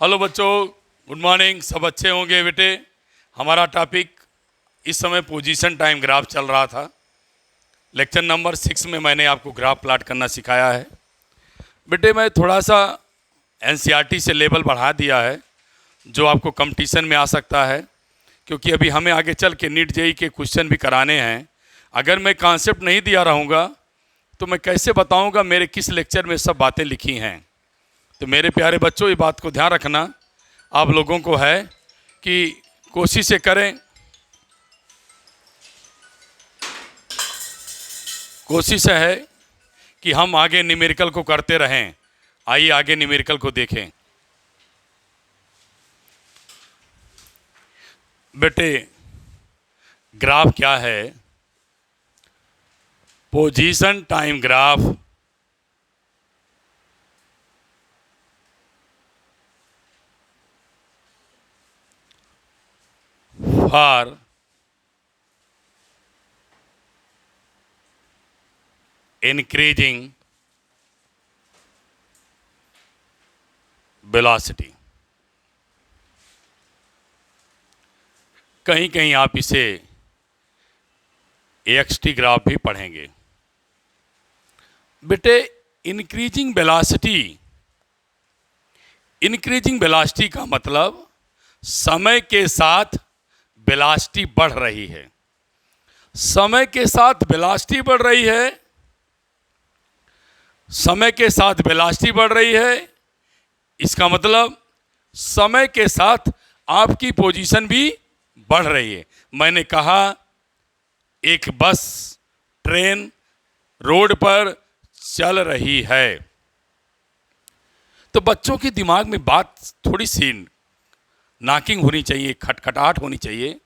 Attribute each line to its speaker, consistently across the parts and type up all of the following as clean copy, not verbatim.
Speaker 1: Hello बच्चों, good morning. सब अच्छे होंगे बेटे। हमारा टॉपिक इस समय पोजीशन टाइम ग्राफ चल रहा था। लेक्चर नंबर 6 में मैंने आपको ग्राफ प्लाट करना सिखाया है। बेटे मैं थोड़ा सा एनसीईआरटी से लेवल बढ़ा दिया है जो आपको कंपटीशन में आ सकता है, क्योंकि अभी हमें आगे चल के नीट जेईई के क्वेश्चन भी कराने हैं। अगर मैं कॉन्सेप्ट नहीं दिया रहूँगा तो मैं कैसे बताऊँगा मेरे किस लेक्चर में सब बातें लिखी हैं। तो मेरे प्यारे बच्चों, ये बात को ध्यान रखना आप लोगों को है कि कोशिश करें, कोशिश है कि हम आगे न्यूमेरिकल को करते रहें। आइए आगे न्यूमेरिकल को देखें। बेटे ग्राफ क्या है? Position time graph for increasing velocity. कहीं कहीं आप इसे एक्सटी ग्राफ भी पढ़ेंगे। बेटे इंक्रीजिंग वेलोसिटी, इंक्रीजिंग वेलोसिटी का मतलब समय के साथ वेलोसिटी बढ़ रही है। समय के साथ वेलोसिटी बढ़ रही है, समय के साथ वेलोसिटी बढ़ रही है। इसका मतलब समय के साथ आपकी पोजीशन भी बढ़ रही है। मैंने कहा एक बस, ट्रेन रोड पर चल रही है, तो बच्चों के दिमाग में बात थोड़ी सी नॉकिंग होनी चाहिए, खटखटाहट होनी चाहिए।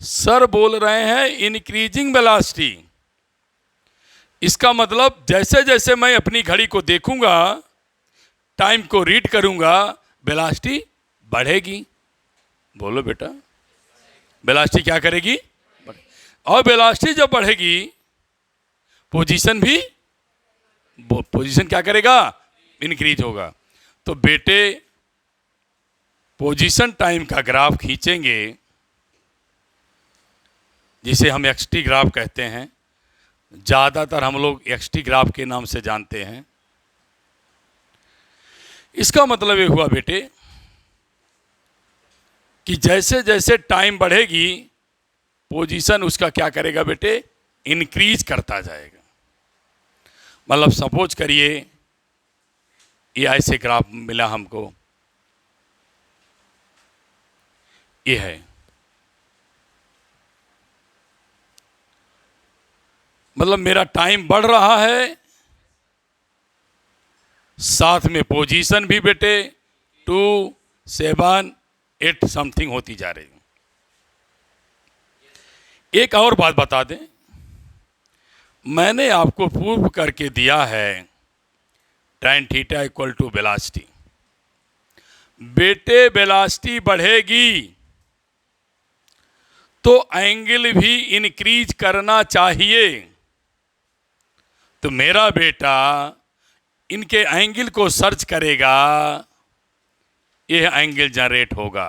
Speaker 1: सर बोल रहे हैं इंक्रीजिंग वेलोसिटी, इसका मतलब जैसे जैसे मैं अपनी घड़ी को देखूंगा, टाइम को रीड करूंगा, वेलोसिटी बढ़ेगी। बोलो बेटा, वेलोसिटी क्या करेगी? और वेलोसिटी जब बढ़ेगी पोजीशन भी, पोजीशन क्या करेगा? इंक्रीज होगा। तो बेटे पोजीशन टाइम का ग्राफ खींचेंगे जिसे हम एक्सटी ग्राफ कहते हैं। ज़्यादातर हम लोग एक्सटी ग्राफ के नाम से जानते हैं। इसका मतलब ये हुआ बेटे कि जैसे जैसे टाइम बढ़ेगी पोजीशन उसका क्या करेगा बेटे? इंक्रीज करता जाएगा। मतलब सपोज करिए ये ऐसे ग्राफ मिला हमको, ये है, मतलब मेरा टाइम बढ़ रहा है, साथ में पोजीशन भी बेटे 2, 7, 8 समथिंग होती जा रही। एक और बात बता दें, मैंने आपको प्रूव करके दिया है tan theta equal to velocity. बेटे वेलोसिटी बढ़ेगी तो एंगल भी इंक्रीज करना चाहिए। तो मेरा बेटा इनके एंगल को सर्च करेगा, यह एंगल जनरेट होगा।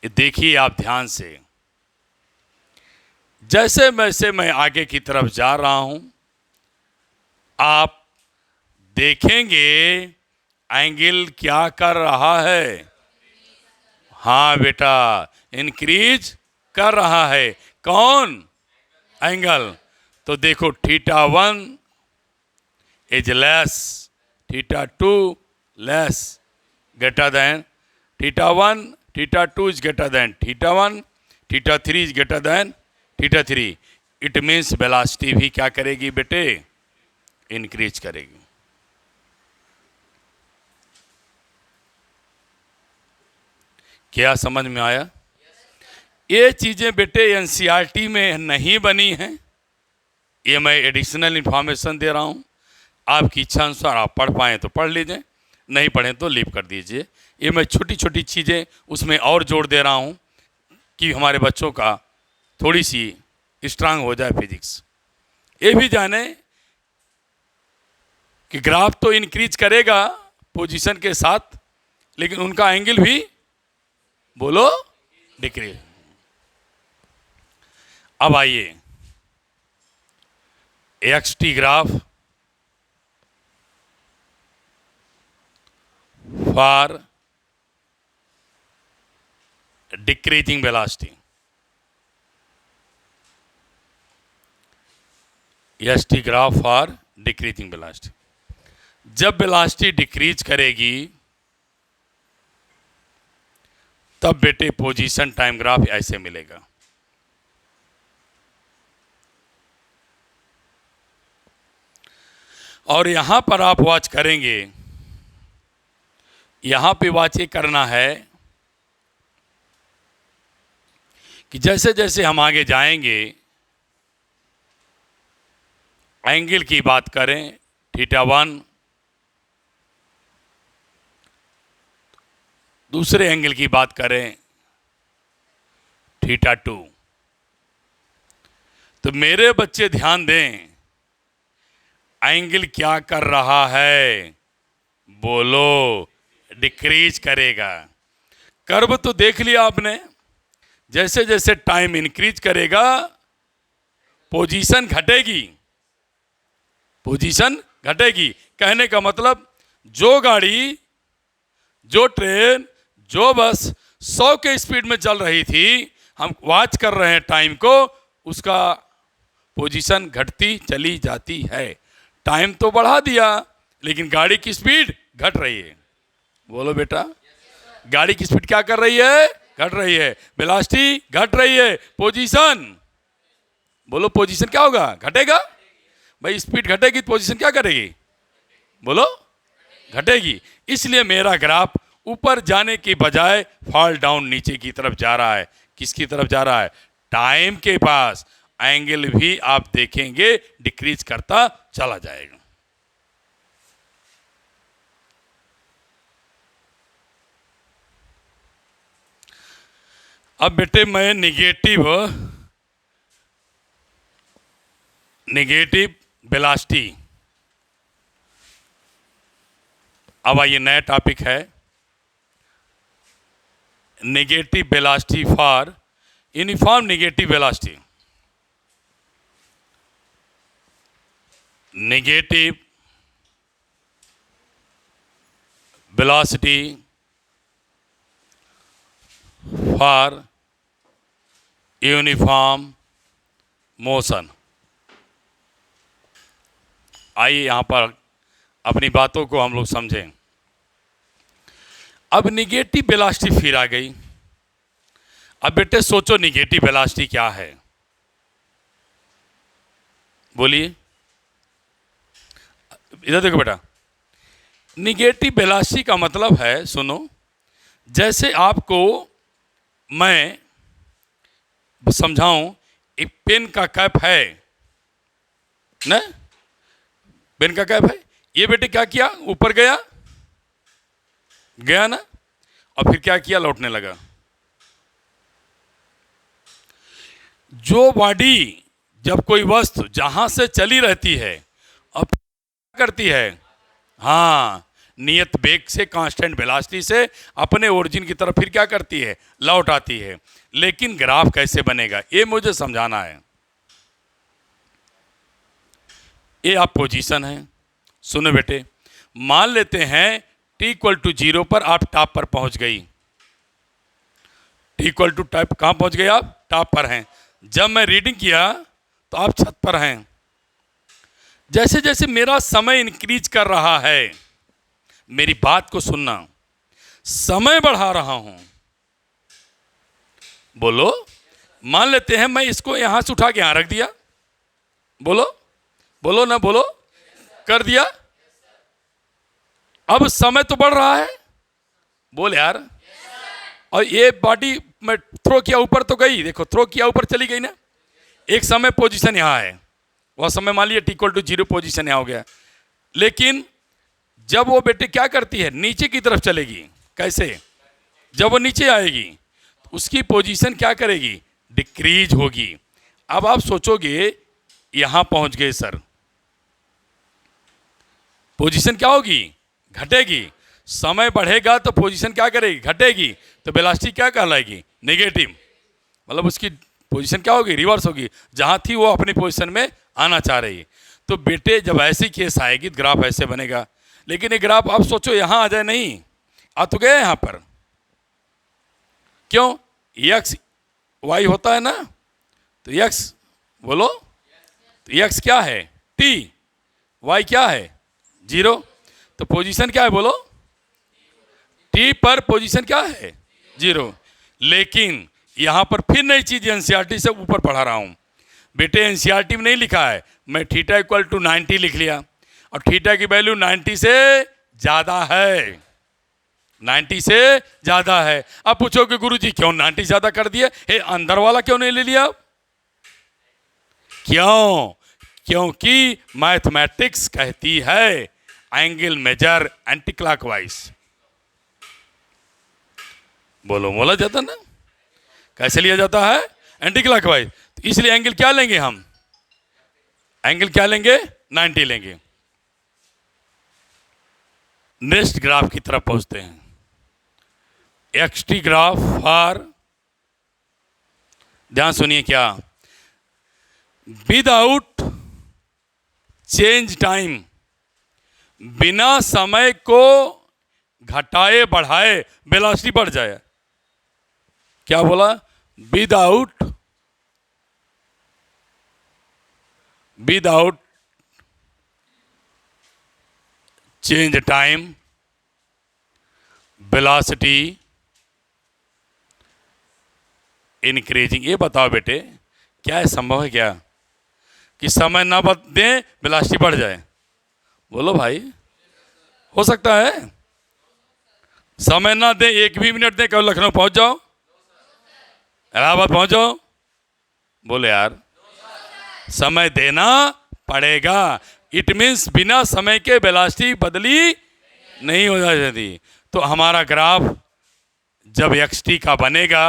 Speaker 1: ये देखिए आप ध्यान से, जैसे वैसे मैं आगे की तरफ जा रहा हूं, आप देखेंगे एंगल क्या कर रहा है। हाँ बेटा, इंक्रीज कर रहा है। कौन? एंगल। तो देखो theta 1 is less, theta 2 less, greater than theta 1, theta 2 is greater than theta 1, theta 3 is greater than theta 3। It means velocity भी क्या करेगी बेटे? इंक्रीज करेगी। क्या समझ में आया? ये चीजें बेटे एनसीईआरटी में नहीं बनी हैं, ये मैं एडिशनल इंफॉर्मेशन दे रहा हूँ। आपकी इच्छा अनुसार आप पढ़ पाएँ तो पढ़ लीजिए, नहीं पढ़ें तो लीव कर दीजिए। ये मैं छोटी छोटी चीज़ें उसमें और जोड़ दे रहा हूँ कि हमारे बच्चों का थोड़ी सी स्ट्रांग हो जाए फिजिक्स। ये भी जाने कि ग्राफ तो इंक्रीज करेगा पोजीशन के साथ, लेकिन उनका एंगल भी बोलो डिक्रीज। अब आइए x t graph for decreasing velocity. S t graph for decreasing velocity. जब वेलोसिटी डिक्रीज करेगी तब बेटे पोजीशन टाइम ग्राफ ऐसे मिलेगा। और यहां पर आप वॉच करेंगे, यहां पे वॉच ये करना है कि जैसे जैसे हम आगे जाएंगे, एंगल की बात करें θ1, दूसरे एंगल की बात करें θ2, तो मेरे बच्चे ध्यान दें, एंगल क्या कर रहा है, बोलो डिक्रीज करेगा। कर्व तो देख लिया आपने, जैसे जैसे टाइम इंक्रीज करेगा पोजीशन घटेगी, पोजीशन घटेगी। कहने का मतलब जो गाड़ी, जो ट्रेन, जो बस 100 के स्पीड में चल रही थी, हम वॉच कर रहे हैं टाइम को, उसका पोजीशन घटती चली जाती है। टाइम तो बढ़ा दिया लेकिन गाड़ी की स्पीड घट रही है। बोलो बेटा, गाड़ी की स्पीड क्या कर रही है, घट रही है। वेलोसिटी घट रही है, पोजीशन, बोलो पोजीशन क्या होगा, घटेगा। भाई स्पीड घटेगी तो पोजीशन क्या करेगी, बोलो घटेगी। इसलिए मेरा ग्राफ ऊपर जाने की बजाय फॉल डाउन नीचे की तरफ जा रहा है। किसकी तरफ जा रहा है, टाइम के पास। एंगल भी आप देखेंगे डिक्रीज करता चला जाएगा। अब बेटे मैं निगेटिव वेलोसिटी, अब आइए नया टॉपिक है, negative velocity for uniform negative velocity. Negative velocity for uniform motion. आइए यहां पर अपनी बातों को हम लोग समझें। अब निगेटिव वेलोसिटी फिर आ गई। अब बेटे सोचो निगेटिव वेलोसिटी क्या है, बोलिए। इधर देखो बेटा, निगेटिव वेलोसिटी का मतलब है, सुनो, जैसे आपको मैं समझाऊं, एक पेन का कैप है ना, पेन का कैप है, ये बेटे क्या किया, ऊपर गया गया ना, और फिर क्या किया, लौटने लगा। जो बॉडी, जब कोई वस्तु जहां से चली रहती है अब क्या करती है, हाँ, नियत वेग से, कांस्टेंट वेलोसिटी से अपने ओरिजिन की तरफ फिर क्या करती है, लौट आती है। लेकिन ग्राफ कैसे बनेगा ये मुझे समझाना है। ये आप पोजीशन है, सुनो बेटे, मान लेते हैं t=0 पर आप टॉप पर पहुंच गई। t= टॉप, कहां पहुंच गए आप, टॉप पर हैं। जब मैं रीडिंग किया तो आप छत पर हैं। जैसे जैसे मेरा समय इंक्रीज कर रहा है, मेरी बात को सुनना, समय बढ़ा रहा हूं, बोलो, मान लेते हैं मैं इसको यहां से उठा के यहां रख दिया, बोलो बोलो ना, बोलो, कर दिया। अब समय तो बढ़ रहा है, बोल यार। और ये बॉडी में थ्रो किया ऊपर तो गई, देखो थ्रो किया ऊपर चली गई ना। एक समय पोजीशन यहां है, वह समय मान लिया t=0 पोजीशन यहां हो गया। लेकिन जब वो बेटे क्या करती है, नीचे की तरफ चलेगी। कैसे, जब वो नीचे आएगी तो उसकी पोजीशन क्या करेगी, डिक्रीज होगी। अब आप सोचोगे यहां पहुंच गए सर, पोजीशन क्या होगी, घटेगी। समय बढ़ेगा तो पोजीशन क्या करेगी, घटेगी, तो वेलोसिटी क्या कहलाएगी, नेगेटिव। मतलब उसकी पोजीशन क्या होगी, रिवर्स होगी, जहाँ थी वो अपनी पोजीशन में आना चाह रही है। तो बेटे जब ऐसी केस आएगी तो ग्राफ ऐसे बनेगा। लेकिन ये ग्राफ आप सोचो यहाँ आ जाए, नहीं आ तो गया यहाँ पर, क्यों, एक्स वाई होता है ना, तो एक्स बोलो, तो एक्स क्या है टी, वाई क्या है 0, तो पोजीशन क्या है बोलो, टी पर पोजीशन क्या है 0। लेकिन यहाँ पर फिर नई चीज एनसीईआरटी से ऊपर पढ़ा रहा हूँ बेटे, एनसीईआरटी में नहीं लिखा है, मैं थीटा इक्वल टू 90 लिख लिया, और थीटा की वैल्यू 90 से ज़्यादा है, 90 से ज़्यादा है। अब पूछो कि गुरुजी क्यों 90 ज़्यादा कर दिया, हे अंदर वाला क्यों नहीं ले लिया, क्यों, क्योंकि मैथमेटिक्स कहती है एंगल मेजर एंटी क्लॉकवाइज। बोलो बोला जाता ना, कैसे लिया जाता है, एंटी क्लॉकवाइज। तो इसलिए एंगल क्या लेंगे हम, एंगल क्या लेंगे, 90 लेंगे। नेक्स्ट ग्राफ की तरफ पहुंचते हैं, एक्सटी ग्राफ फॉर, ध्यान सुनिए क्या, विदाउट चेंज टाइम, बिना समय को घटाए बढ़ाए वेलोसिटी बढ़ जाए। क्या बोला, without change time velocity increasing. ये बताओ बेटे क्या है, संभव है क्या कि समय ना दें वेलोसिटी बढ़ जाए, बोलो भाई, हो सकता है, समय ना दें, एक भी मिनट दें, कल लखनऊ पहुंच जाओ, इलाहाबाद पहुंच जाओ, बोले यार समय देना पड़ेगा। इट मीन्स बिना समय के वेलोसिटी बदली नहीं हो जाती। तो हमारा ग्राफ जब एक्सटी का बनेगा,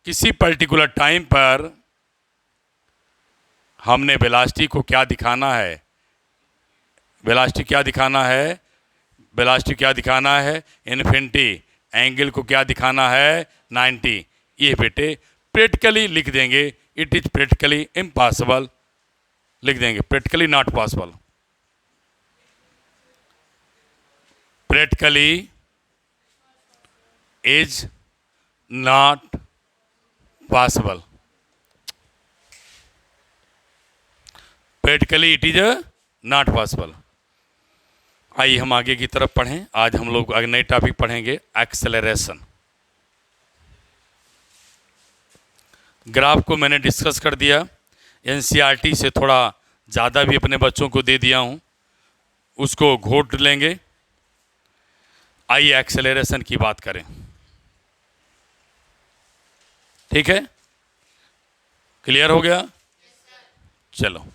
Speaker 1: किसी पर्टिकुलर टाइम पर हमने वेलोसिटी को क्या दिखाना है, वेलोसिटी क्या दिखाना है, वेलोसिटी क्या दिखाना है, इन्फिनिटी, एंगल को क्या दिखाना है 90। ये बेटे प्रैक्टिकली लिख देंगे, इट इज प्रैक्टिकली इम्पॉसिबल, लिख देंगे practically not possible, practically is not possible, practically it is not possible. आइए हम आगे की तरफ पढ़ें। आज हम लोग नए टॉपिक पढ़ेंगे, एक्सेलरेशन। ग्राफ को मैंने डिस्कस कर दिया, एनसीईआरटी से थोड़ा ज़्यादा भी अपने बच्चों को दे दिया हूँ, उसको घोट लेंगे। आइए एक्सेलरेशन की बात करें, ठीक है, क्लियर हो गया, चलो।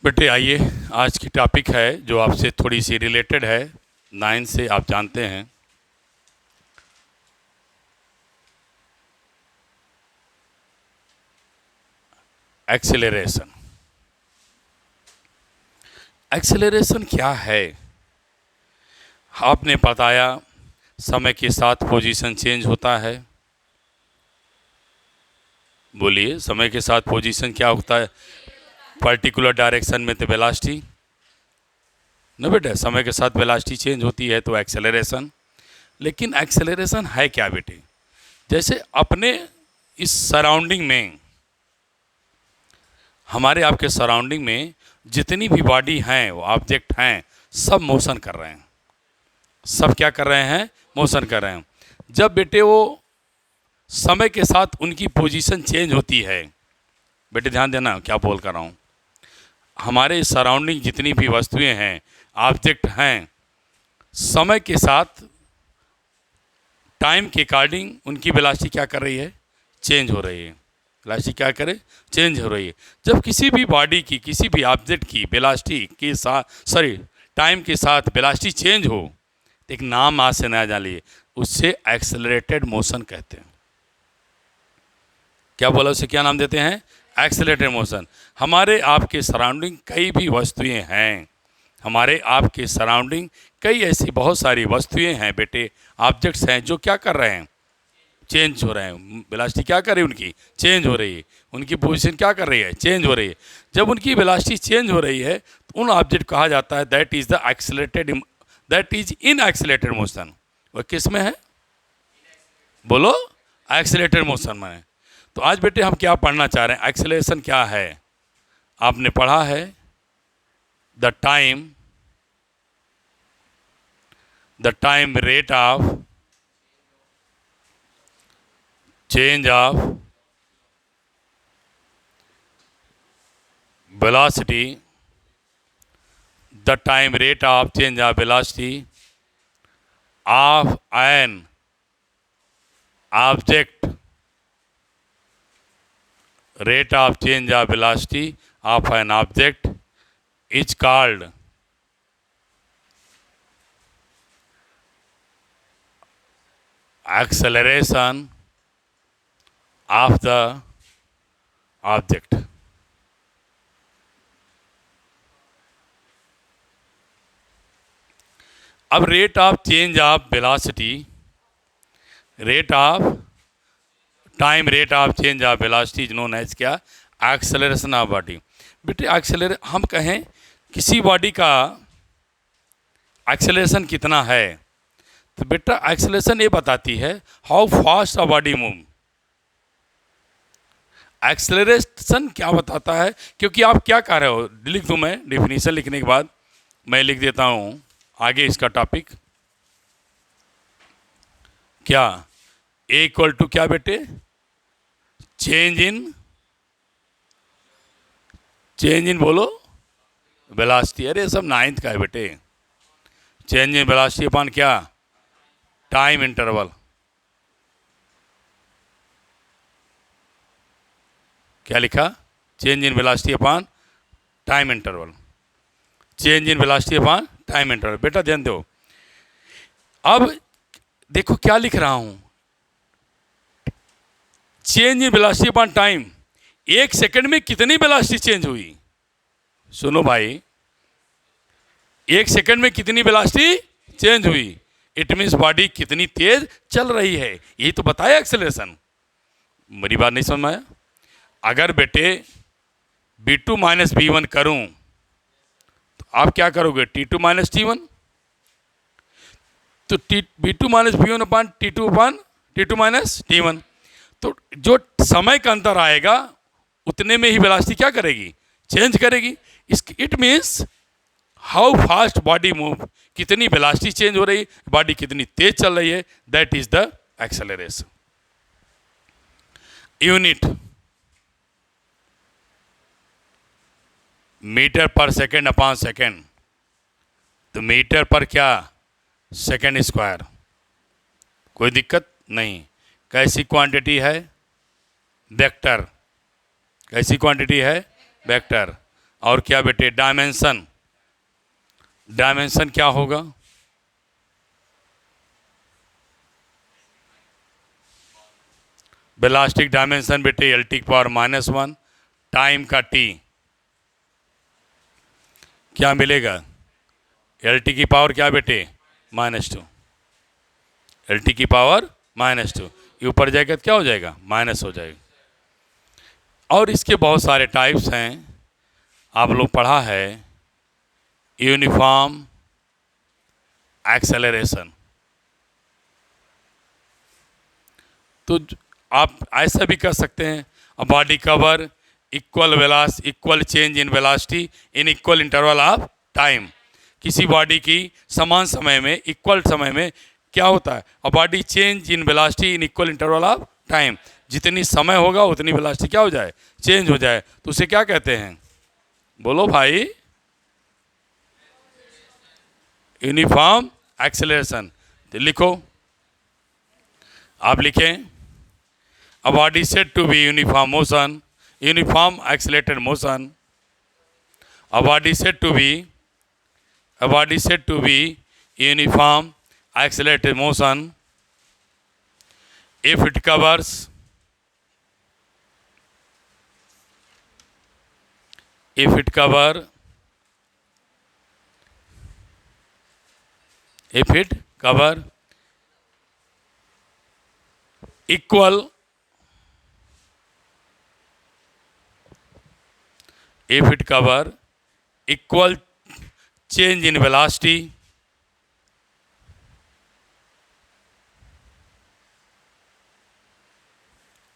Speaker 1: बेटे आइए, आज की टॉपिक है जो आपसे थोड़ी सी रिलेटेड है, 9 से, आप जानते हैं एक्सेलरेशन। एक्सेलरेशन क्या है, आपने बताया समय के साथ पोजीशन चेंज होता है। बोलिए, समय के साथ पोजीशन क्या होता है, पर्टिकुलर डायरेक्शन में तो वेलोसिटी ना बेटे, समय के साथ वेलोसिटी चेंज होती है तो एक्सेलरेशन। लेकिन एक्सेलरेशन है क्या बेटे, जैसे अपने इस सराउंडिंग में, हमारे आपके सराउंडिंग में जितनी भी बॉडी हैं, वो ऑब्जेक्ट हैं, सब मोशन कर रहे हैं, सब क्या कर रहे हैं, मोशन कर रहे हैं। जब बेटे वो समय के साथ उनकी पोजीशन चेंज होती है, बेटे ध्यान देना क्या बोल कर रहा हूँ, हमारे सराउंडिंग जितनी भी वस्तुएं हैं, ऑब्जेक्ट हैं, समय के साथ टाइम के अकॉर्डिंग उनकी वेलोसिटी क्या कर रही है, चेंज हो रही है। वेलोसिटी क्या करे, चेंज हो रही है। जब किसी भी बॉडी की, किसी भी ऑब्जेक्ट की वेलोसिटी के साथ, सॉरी, टाइम के साथ वेलोसिटी चेंज हो, तो एक नाम आज से नया जान लिए, उससे एक्सेलरेटेड मोशन कहते हैं। क्या बोला, उसे क्या नाम देते हैं, एक्सेलरेटेड मोशन। हमारे आपके सराउंडिंग कई भी वस्तुएं हैं, हमारे आपके सराउंडिंग कई ऐसी बहुत सारी वस्तुएं हैं बेटे, ऑब्जेक्ट्स हैं जो क्या कर रहे हैं, चेंज हो रहे हैं। वेलोसिटी क्या कर रही है उनकी, चेंज हो रही है। उनकी पोजीशन क्या कर रही है, चेंज हो रही है। जब उनकी वेलोसिटी चेंज हो रही है तो उन ऑब्जेक्ट कहा जाता है that is the accelerated, that is in accelerated motion. वह किस में है, बोलो, एक्सेलरेटेड मोशन में है। तो आज बेटे हम क्या पढ़ना चाह रहे हैं, एक्सेलरेशन क्या है। आपने पढ़ा है the time rate of change of velocity, the time rate of change of velocity of an object, rate of change of velocity of an object is called acceleration of the object. अब rate of change of velocity, rate of time rate of change of velocity is known as क्या, acceleration of body. बेटे हम कहें किसी body का acceleration कितना है, तो बेटा एक्सेलरेशन ये बताती है how fast a body move. Acceleration क्या बताता है, क्योंकि आप क्या कह रहे हो, लिख दूँ मैं, डिफिनीशन लिखने के बाद मैं लिख देता हूँ आगे इसका टॉपिक क्या, ए इक्वल टू क्या बेटे, चेंज इन बोलो वेलोसिटी। अरे सब 9th का है बेटे। चेंज इन वेलोसिटी अपॉन क्या, टाइम इंटरवल। क्या लिखा, change in velocity upon time interval, change in velocity upon time interval. बेटा ध्यान दो, अब देखो क्या लिख रहा हूं, change in velocity upon time, 1 second में कितनी वेलोसिटी चेंज हुई। सुनो भाई, 1 सेकंड में कितनी वेलोसिटी चेंज हुई, इट मीन्स बॉडी कितनी तेज चल रही है, यही तो बताया एक्सेलरेशन। मेरी बात नहीं समझ में आया। अगर बेटे b2 माइनस b1 करूं तो आप क्या करोगे, t2 माइनस t1, तो b2 माइनस b1 अपान t2 माइनस t1, तो जो समय का अंतर आएगा उतने में ही वेलोसिटी क्या करेगी, चेंज करेगी। It means how fast body move, कितनी वेलोसिटी चेंज हो रही, बॉडी कितनी तेज चल रही है, that is the acceleration. Unit metre per second upon second, तो मीटर पर क्या, सेकेंड स्क्वायर, कोई दिक्कत नहीं। कैसी क्वांटिटी है, वेक्टर, कैसी क्वांटिटी है, वेक्टर। और क्या बेटे, डायमेंशन, डायमेंशन क्या होगा, वेलोसिटी डायमेंशन बेटे LT की पावर -1, टाइम का T क्या मिलेगा, LT की पावर क्या बेटे -2, LT की पावर -2, ये ऊपर जाएगा तो क्या हो जाएगा, माइनस हो जाएगा। और इसके बहुत सारे टाइप्स हैं, आप लोग पढ़ा है, यूनिफॉर्म एक्सेलरेशन। तो आप ऐसा भी कर सकते हैं, a body cover equal change in velocity in equal interval of time. किसी बॉडी की समान समय में, इक्वल समय में क्या होता है, a body change in velocity in equal interval of time. जितनी समय होगा उतनी वेलोसिटी क्या हो जाए, चेंज हो जाए, तो उसे क्या कहते हैं, बोलो भाई, यूनिफॉर्म एक्सेलरेशन। तो लिखो आप लिखें, a body said to be uniform motion, uniform accelerated motion. A body said to be uniform accelerated motion if it covers equal change in velocity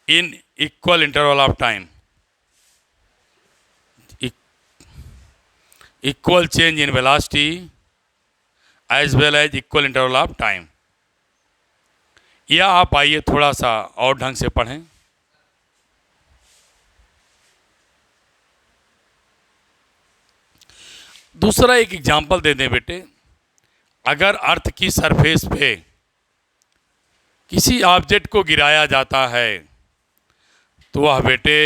Speaker 1: in equal interval of time. Equal change in velocity as well as equal interval of time. या आप आइए थोड़ा सा और ढंग से पढ़ें। दूसरा एक एग्जाम्पल दे दें बेटे, अगर अर्थ की सरफेस पे किसी ऑब्जेक्ट को गिराया जाता है तो वह बेटे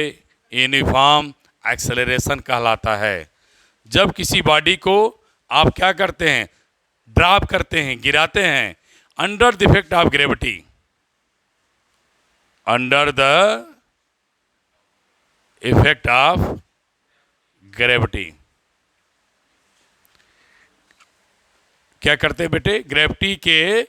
Speaker 1: यूनिफॉर्म एक्सेलरेशन कहलाता है। जब किसी बॉडी को आप क्या करते हैं, ड्रॉप करते हैं, गिराते हैं under the effect of gravity, under the effect of gravity, क्या करते हैं बेटे, ग्रेविटी के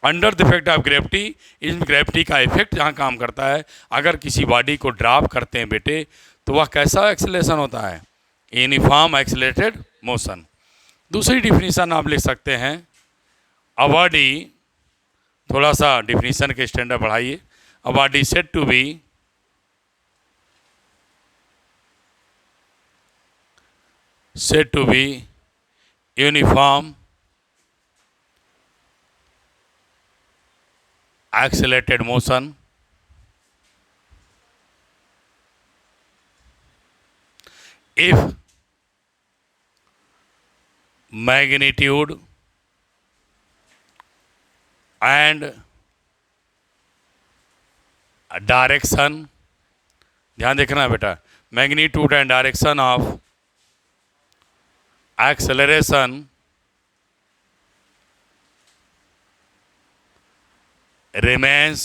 Speaker 1: under the effect of gravity, इस ग्रेविटी का इफेक्ट जहाँ काम करता है, अगर किसी बॉडी को ड्रॉप करते हैं बेटे तो वह कैसा एक्सेलरेशन होता है, यूनिफॉर्म एक्सेलरेटेड मोशन। दूसरी डिफिनीशन आप लिख सकते हैं, अ बॉडी, थोड़ा सा डिफिनीशन के स्टैंडर्ड बढ़ाइए, a body said to be uniform accelerated motion if magnitude and direction, ध्यान देखना बेटा, magnitude and direction of acceleration remains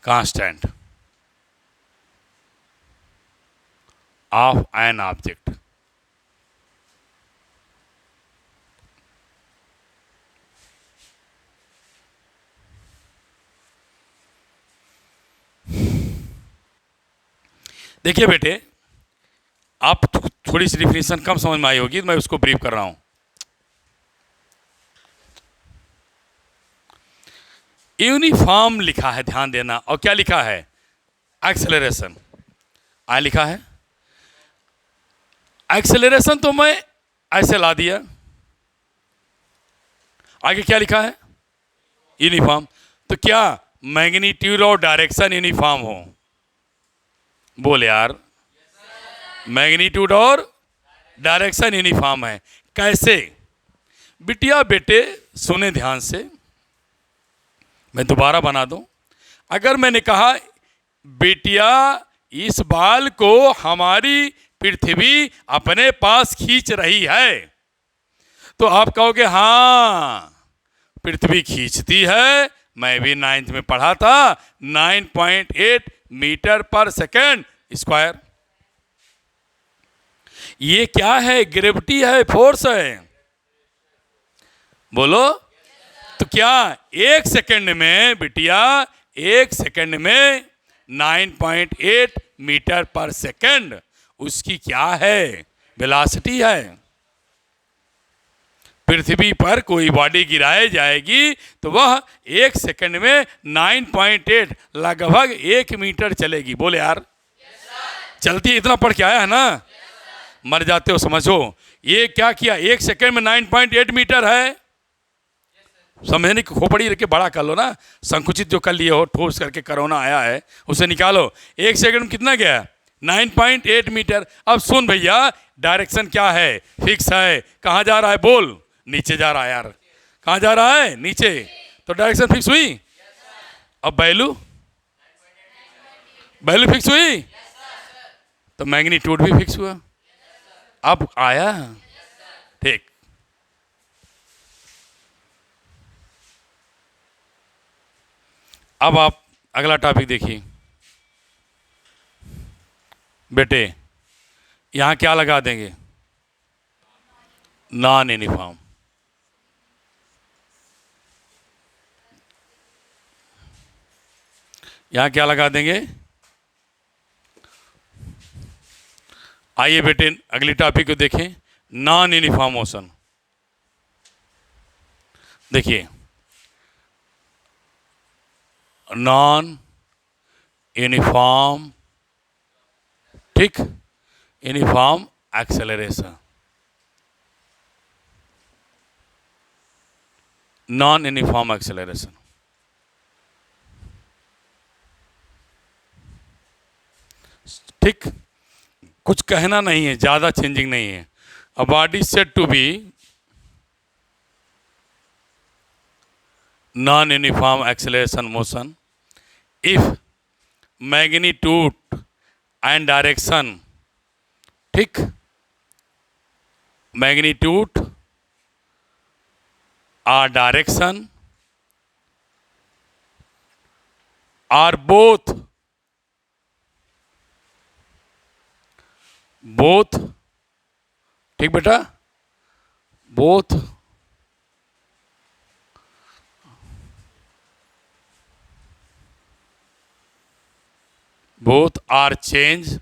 Speaker 1: constant of an object. देखिए बेटे, आप थोड़ी सी डिफिनीशन कम समझ में आई होगी, मैं उसको ब्रीफ कर रहा हूं। यूनिफॉर्म लिखा है, ध्यान देना, और क्या लिखा है, एक्सेलरेशन लिखा है। एक्सेलरेशन तो मैं ऐसे ला दिया, आगे क्या लिखा है, यूनिफॉर्म। तो क्या मैग्नीट्यूड और डायरेक्शन यूनिफॉर्म हो? बोल यार, मैग्नीट्यूड और डायरेक्शन यूनिफॉर्म है। कैसे? बिटिया बेटे सुने ध्यान से, मैं दोबारा बना दूं। अगर मैंने कहा बेटिया इस बाल को हमारी पृथ्वी अपने पास खींच रही है, तो आप कहोगे हाँ पृथ्वी खींचती है, मैं भी 9th में पढ़ा था, 9.8 मीटर पर सेकेंड स्क्वायर। ये क्या है, ग्रेविटी है, फोर्स है, बोलो। तो क्या एक सेकंड में बिटिया, एक सेकंड में 9.8 मीटर पर सेकंड उसकी क्या है, वेलोसिटी है। पृथ्वी पर कोई बॉडी गिराई जाएगी तो वह एक सेकंड में 9.8 लगभग 1 मीटर चलेगी। बोले यार, चलती इतना पढ़ के आया है ना, मर जाते हो समझो। ये क्या किया, एक सेकंड में 9.8 मीटर है। समझने की खोपड़ी रख के बड़ा कर लो ना, संकुचित जो कर लिए हो, ठोस करके कोरोना आया है उसे निकालो। एक सेकंड में कितना गया, 9.8 मीटर। अब सुन भैया, डायरेक्शन क्या है, फिक्स है, कहाँ जा रहा है बोल, नीचे जा रहा है यार, कहाँ जा रहा है? नीचे। तो डायरेक्शन फिक्स हुई। अब वैल्यू वैल्यू फिक्स हुई, तो मैग्नीट्यूड भी फिक्स हुआ। अब आया, ठीक। अब आप अगला टॉपिक देखिए बेटे, यहां क्या लगा देंगे? Non uniform. यहां क्या लगा देंगे? आइए बेटे अगली टॉपिक को देखें, नॉन यूनिफॉर्म मोशन। देखिए, नॉन यूनिफॉर्म, ठीक, uniform acceleration. Non uniform acceleration, ठीक। कुछ कहना नहीं है, ज्यादा चेंजिंग नहीं है। A body said to be non uniform acceleration motion if magnitude and direction, ठीक, मैग्नीट्यूड और डायरेक्शन आर बोथ बोथ, ठीक बेटा, both both are changed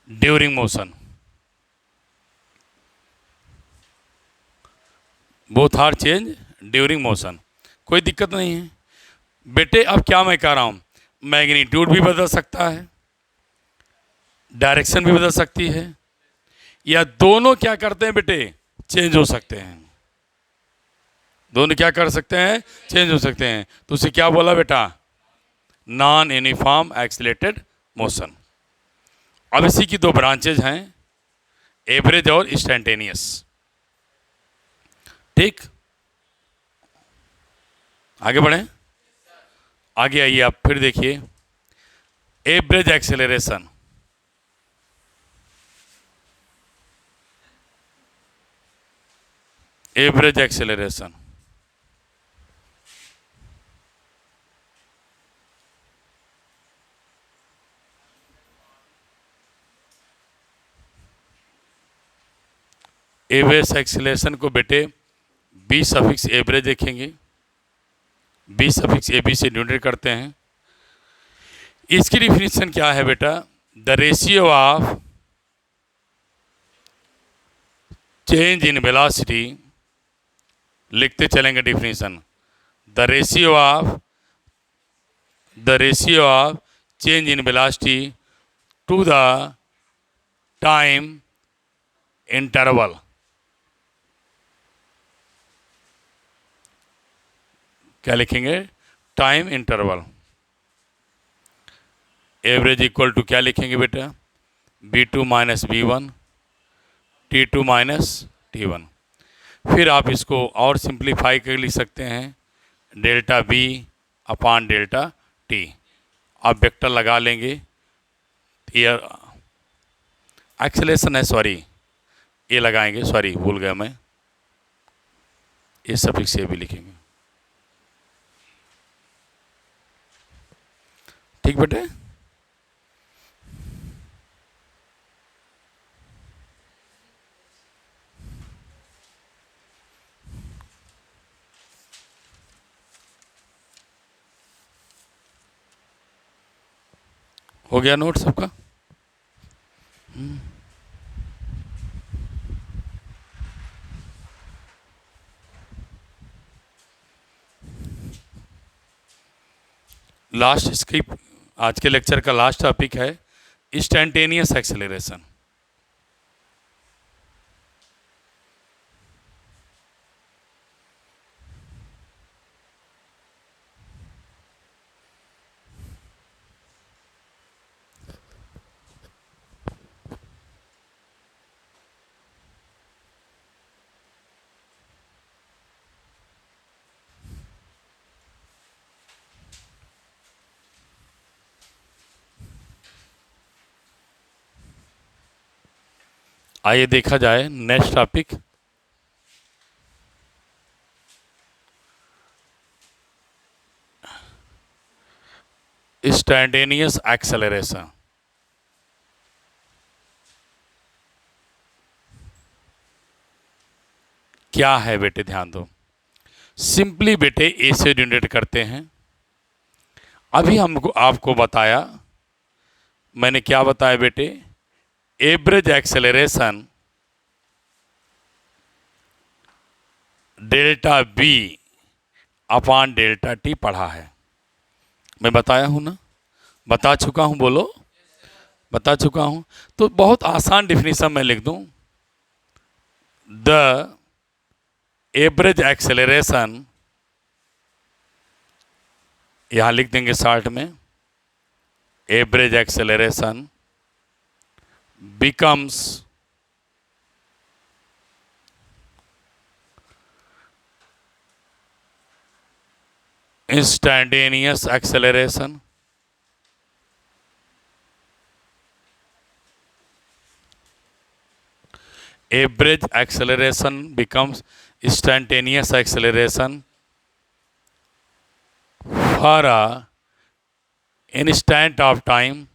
Speaker 1: during motion, both are changed during motion। कोई दिक्कत नहीं है बेटे। अब क्या मैं कह रहा हूं, मैग्नीट्यूड भी बदल सकता है, डायरेक्शन भी बदल सकती है, या दोनों क्या करते हैं बेटे, चेंज हो सकते हैं। दोनों क्या कर सकते हैं, चेंज हो सकते हैं। तो उसे क्या बोला बेटा, नॉन यूनिफॉर्म एक्सीलरेटेड मोशन। अब इसी की दो ब्रांचेज हैं, एवरेज और इंस्टेंटेनियस, ठीक। आगे बढ़ें, आगे आइए आप फिर देखिए, average acceleration. Average acceleration, average acceleration को बेटे बी सफिक्स एवरेज देखेंगे, बी सफिक्स ए बी से न्यूट्रेट करते हैं। इसकी डिफिनीशन क्या है बेटा, the ratio of change in velocity, लिखते चलेंगे definition, the ratio of change in velocity to the time interval. क्या लिखेंगे, time interval. Average equal to क्या लिखेंगे बेटा, B2 minus B1 T2 minus T1। फिर आप इसको और सिंप्लीफाई कर लिख सकते हैं, डेल्टा B अपान डेल्टा T। आप वेक्टर लगा लेंगे, ये एक्सेलरेशन है, सॉरी ये लगाएंगे, सॉरी भूल गया मैं, ये सफिक्स ये भी लिखेंगे, ठीक बेटे। हो गया नोट सबका? लास्ट स्क्रिप्ट, आज के लेक्चर का लास्ट टॉपिक है इंस्टेंटेनियस एक्सेलरेशन। आइए देखा जाए नेक्स्ट टॉपिक। Instantaneous acceleration. क्या है बेटे, ध्यान दो। सिंपली बेटे ए से यूनिट करते हैं। अभी हमको आपको बताया, मैंने क्या बताया बेटे, average acceleration delta b upon delta t पढ़ा है। मैं बताया हूँ ना, बता चुका हूँ, बोलो बता चुका हूँ। तो बहुत आसान डिफिनीशन मैं लिख दूँ, द एवरेज एक्सेलरेशन, यहाँ लिख देंगे शॉर्ट में, average acceleration becomes instantaneous acceleration average acceleration becomes instantaneous acceleration for a instant of time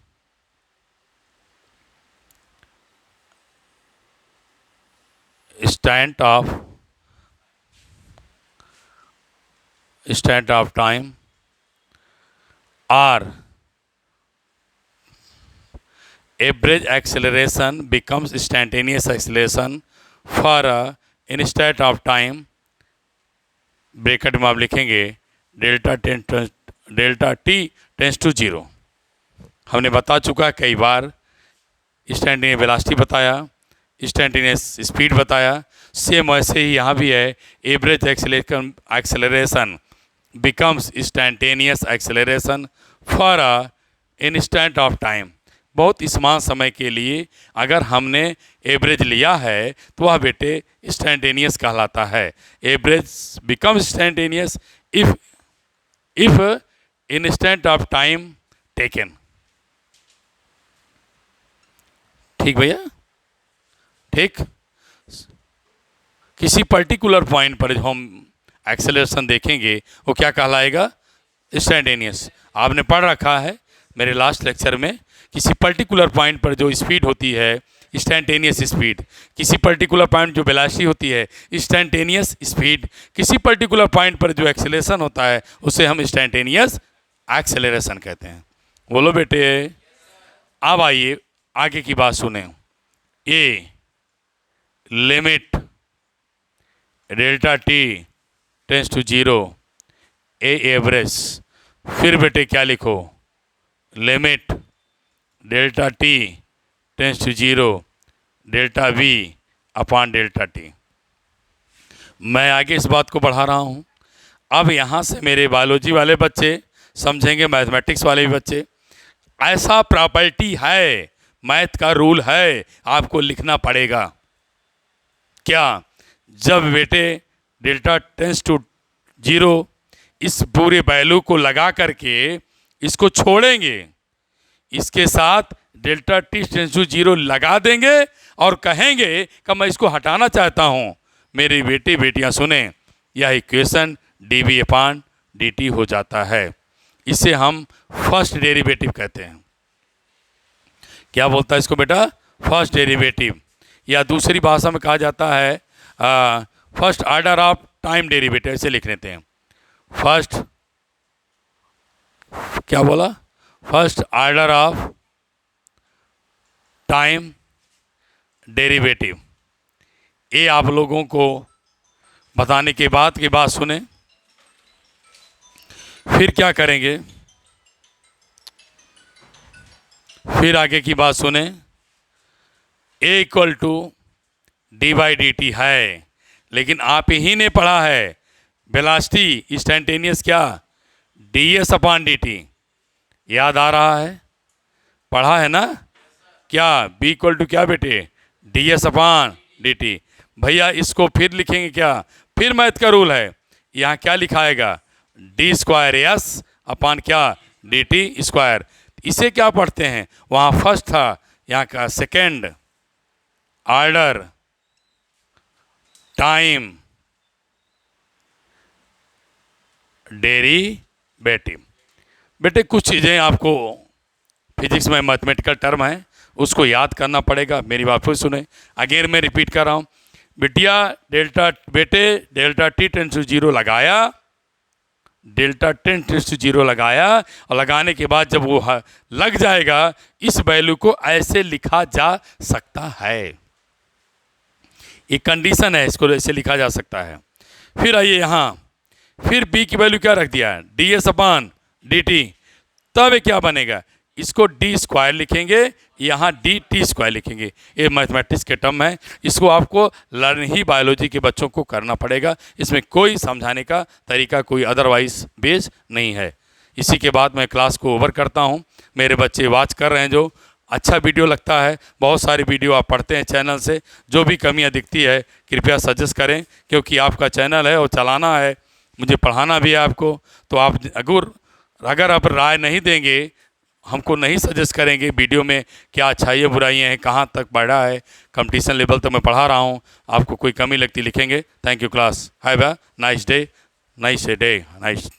Speaker 1: instant of time or average acceleration becomes instantaneous acceleration for a instant of time, bracket में आप लिखेंगे delta t tends to zero. हमने बता चुका है कई बार, instantaneous velocity बताया, इंस्टेंटेनियस स्पीड बताया। सेम वैसे ही यहाँ भी है, average acceleration becomes instantaneous acceleration for a instant of time. बहुत समान समय के लिए अगर हमने एवरेज लिया है तो वह बेटे इंस्टेंटेनियस कहलाता है। Average become instantaneous if instant of time taken. ठीक भैया, ठीक। किसी पर्टिकुलर पॉइंट पर जो हम एक्सेलरेशन देखेंगे वो क्या कहलाएगा, इंस्टेंटेनियस। आपने पढ़ रखा है मेरे लास्ट लेक्चर में, किसी पर्टिकुलर पॉइंट पर जो स्पीड होती है इंस्टेंटेनियस स्पीड, किसी पर्टिकुलर पॉइंट जो वेलोसिटी होती है इंस्टेंटेनियस स्पीड, किसी पर्टिकुलर पॉइंट पर जो एक्सेलरेशन होता है उसे हम इंस्टेंटेनियस एक्सेलरेशन कहते हैं। बोलो बेटे। अब आइए आगे की बात सुने। A limit delta t tends to zero, a average. फिर बेटे क्या लिखो, limit delta t tends to zero, delta v upon delta t. मैं आगे इस बात को बढ़ा रहा हूँ। अब यहाँ से मेरे बायोलॉजी वाले बच्चे समझेंगे, मैथमेटिक्स वाले भी बच्चे, ऐसा प्रॉपर्टी है, मैथ का रूल है, आपको लिखना पड़ेगा। क्या, जब बेटे डेल्टा टेंस टू जीरो इस पूरे वैल्यू को लगा करके इसको छोड़ेंगे, इसके साथ delta t tends to zero लगा देंगे और कहेंगे कि मैं इसको हटाना चाहता हूँ। मेरी बेटी बेटियाँ सुने, यह equation d v upon D t हो जाता है। इसे हम फर्स्ट डेरिवेटिव कहते हैं। क्या बोलता है इसको बेटा, फर्स्ट डेरिवेटिव, या दूसरी भाषा में कहा जाता है first order of time derivative, ऐसे लिख लेते हैं। फर्स्ट, क्या बोला, first order of time derivative. ये आप लोगों को बताने के बाद सुने, फिर क्या करेंगे, फिर आगे की बात सुने। A equal to D by D T है, लेकिन आप ही ने पढ़ा है वेलोसिटी इंस्टेंटेनियस क्या, D S upon D T. याद आ रहा है, पढ़ा है ना। क्या, बी इक्वल टू क्या बेटे, D S upon D T. भैया इसको फिर लिखेंगे क्या, फिर मैथ का रूल है, यहाँ क्या लिखाएगा, डी स्क्वायर एस अपॉन क्या, डी टी स्क्वायर। इसे क्या पढ़ते हैं, वहाँ फर्स्ट था, यहाँ का सेकेंड, ऑर्डर, टाइम, डेरिवेटिव। बेटे कुछ चीज़ें आपको फिजिक्स में मैथमेटिकल टर्म है, उसको याद करना पड़ेगा। मेरी बात फिर सुने, अगेन मैं रिपीट कर रहा हूँ। बेटे delta t tends to zero लगाया, डेल्टा टेंस टू जीरो लगाया, और लगाने के बाद जब वो लग जाएगा, इस वैल्यू को ऐसे लिखा जा सकता है। ये कंडीशन है, इसको ऐसे लिखा जा सकता है। फिर आइए यहाँ, फिर b की वैल्यू क्या रख दिया है, ds अपॉन dt। तब ये क्या बनेगा, इसको d स्क्वायर लिखेंगे, यहाँ dt स्क्वायर लिखेंगे। ये मैथमेटिक्स के टर्म है, इसको आपको लर्न ही बायोलॉजी के बच्चों को करना पड़ेगा। इसमें कोई समझाने का तरीका कोई अदरवाइज बेस नहीं है। इसी के बाद मैं क्लास को ओवर करता हूँ। मेरे बच्चे वॉच कर रहे हैं, जो अच्छा वीडियो लगता है, बहुत सारी वीडियो आप पढ़ते हैं चैनल से, जो भी कमियाँ दिखती है कृपया सजेस्ट करें, क्योंकि आपका चैनल है और चलाना है, मुझे पढ़ाना भी है आपको। तो आप अगर आप राय नहीं देंगे, हमको नहीं सजेस्ट करेंगे वीडियो में क्या अच्छाइयाँ बुराइयाँ हैं, कहाँ तक बढ़ा है, कंपटीशन लेवल तक मैं पढ़ा रहा हूँ, आपको कोई कमी लगती लिखेंगे। Thank you class, have a nice day, nice day, nice